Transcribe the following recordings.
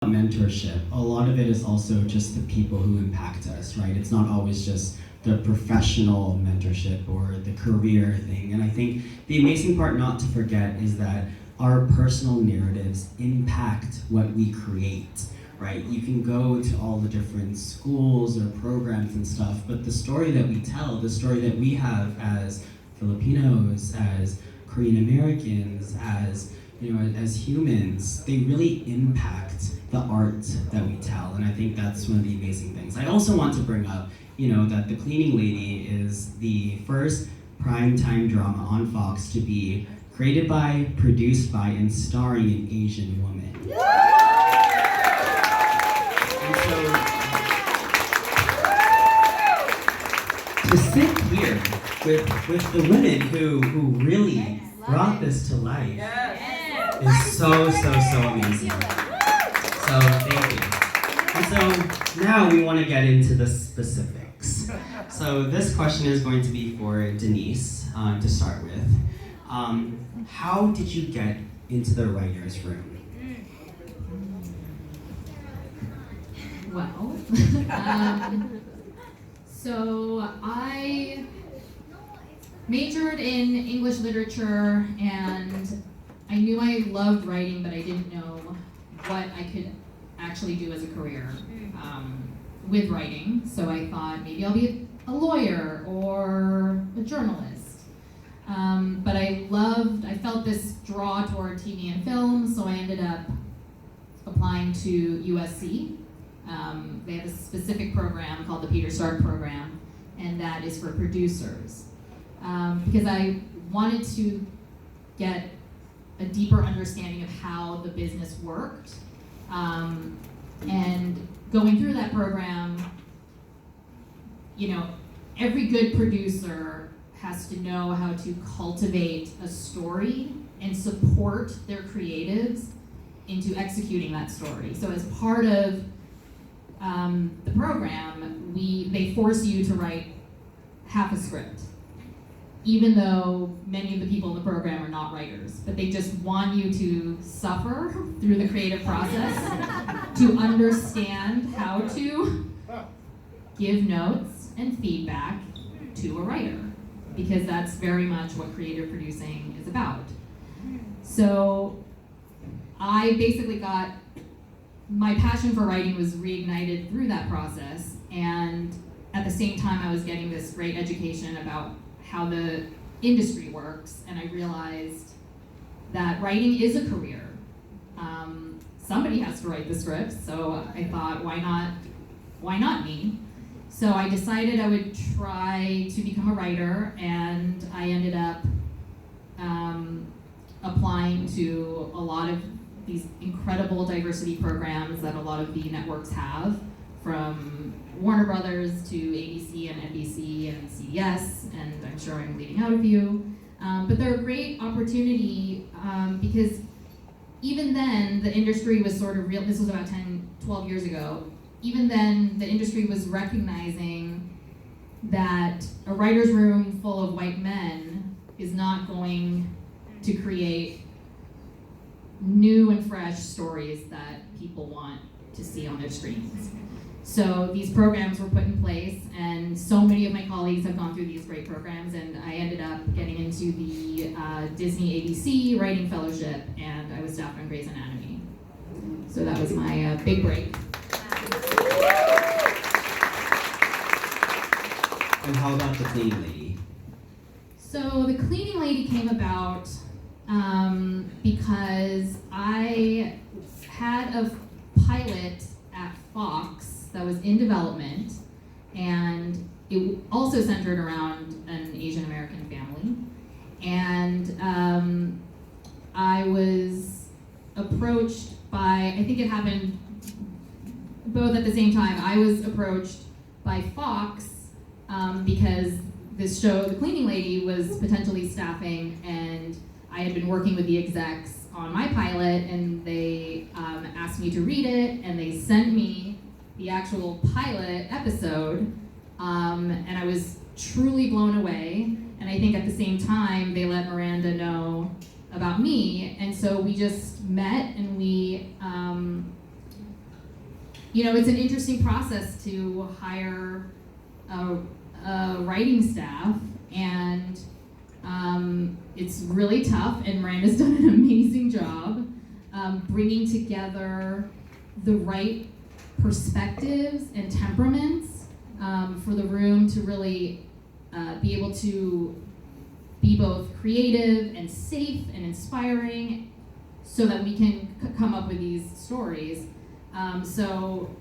mentorship, a lot of it is also just the people who impact us, right? It's not always just the professional mentorship or the career thing. And I think the amazing part not to forget is that our personal narratives impact what we create, right? You can go to all the different schools or programs and stuff, but the story that we tell, the story that we have as Filipinos, as Korean Americans, as as humans, they really impact the art that we tell, and I think that's one of the amazing things. I also want to bring up, that The Cleaning Lady is the first primetime drama on Fox to be created by, produced by, and starring an Asian woman. And so, to sit here with the women who really brought this to life is so amazing. So thank you. And so now we want to get into the specifics. So this question is going to be for Denise to start with. How did you get into the writer's room? Well, so I majored in English literature, and I knew I loved writing, but I didn't know what I could actually do as a career with writing. So I thought maybe I'll be a lawyer or a journalist. But I felt this draw toward TV and film, so I ended up applying to USC. They have a specific program called the Peter Stark program, and that is for producers. Because I wanted to get a deeper understanding of how the business worked. And going through that program, every good producer has to know how to cultivate a story and support their creatives into executing that story. So as part of the program, they force you to write half a script, even though many of the people in the program are not writers, but they just want you to suffer through the creative process to understand how to give notes and feedback to a writer, because that's very much what creative producing is about. So I basically got, my passion for writing was reignited through that process, and at the same time I was getting this great education about how the industry works, and I realized that writing is a career. Somebody has to write the scripts, so I thought, why not me? So I decided I would try to become a writer, and I ended up applying to a lot of these incredible diversity programs that a lot of the networks have, from Warner Brothers to ABC and NBC and CBS, and I'm sure I'm leaving out a few. But they're a great opportunity because even then the industry was sort of real. This was about 10, 12 years ago. Even then the industry was recognizing that a writer's room full of white men is not going to create new and fresh stories that people want to see on their screens. So these programs were put in place, and so many of my colleagues have gone through these great programs, and I ended up getting into the Disney ABC Writing Fellowship, and I was staffed on Grey's Anatomy. So that was my big break. And how about The Cleaning Lady? So The Cleaning Lady came about because I had a pilot at Fox that was in development, and it also centered around an Asian American family. And I was approached by, I think it happened both at the same time. I was approached by Fox because this show, The Cleaning Lady, was potentially staffing, and I had been working with the execs on my pilot, and they asked me to read it, and they sent me the actual pilot episode, and I was truly blown away. And I think at the same time, they let Miranda know about me, and so we just met, and we you know, it's an interesting process to hire a writing staff, and it's really tough, and Miranda's done an amazing job bringing together the right perspectives and temperaments for the room to really be able to be both creative and safe and inspiring so that we can come up with these stories. So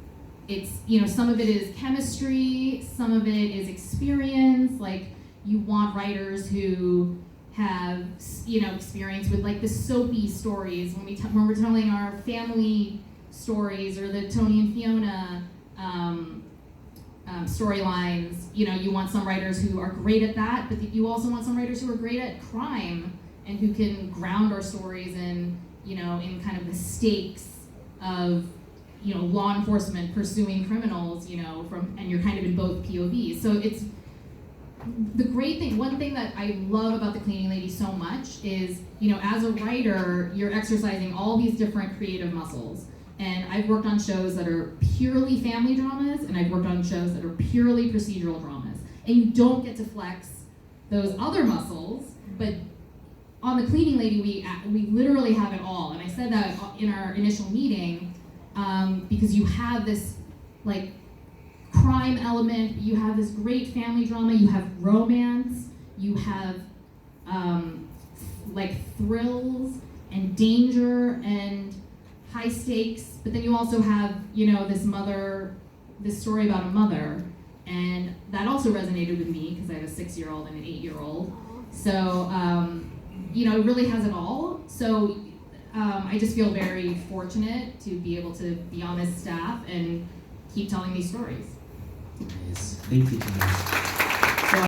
it's, you know, some of it is chemistry, some of it is experience. Like, you want writers who have, you know, experience with like the soapy stories when we're telling our family stories, or the Tony and Fiona storylines. You know, you want some writers who are great at that, but you also want some writers who are great at crime and who can ground our stories in, you know, in kind of the stakes of, you know, law enforcement pursuing criminals, you know, and you're kind of in both POVs. So it's the great thing. One thing that I love about The Cleaning Lady so much is, you know, as a writer, you're exercising all these different creative muscles. And I've worked on shows that are purely family dramas, and I've worked on shows that are purely procedural dramas. And you don't get to flex those other muscles, but on The Cleaning Lady, we literally have it all. And I said that in our initial meeting, because you have this like crime element, you have this great family drama, you have romance, you have like thrills and danger and high stakes, but then you also have, you know, this story about a mother, and that also resonated with me because I have a 6-year-old and an 8-year-old. So, you know, it really has it all. So I just feel very fortunate to be able to be on this staff and keep telling these stories. Nice. Thank you, Denise.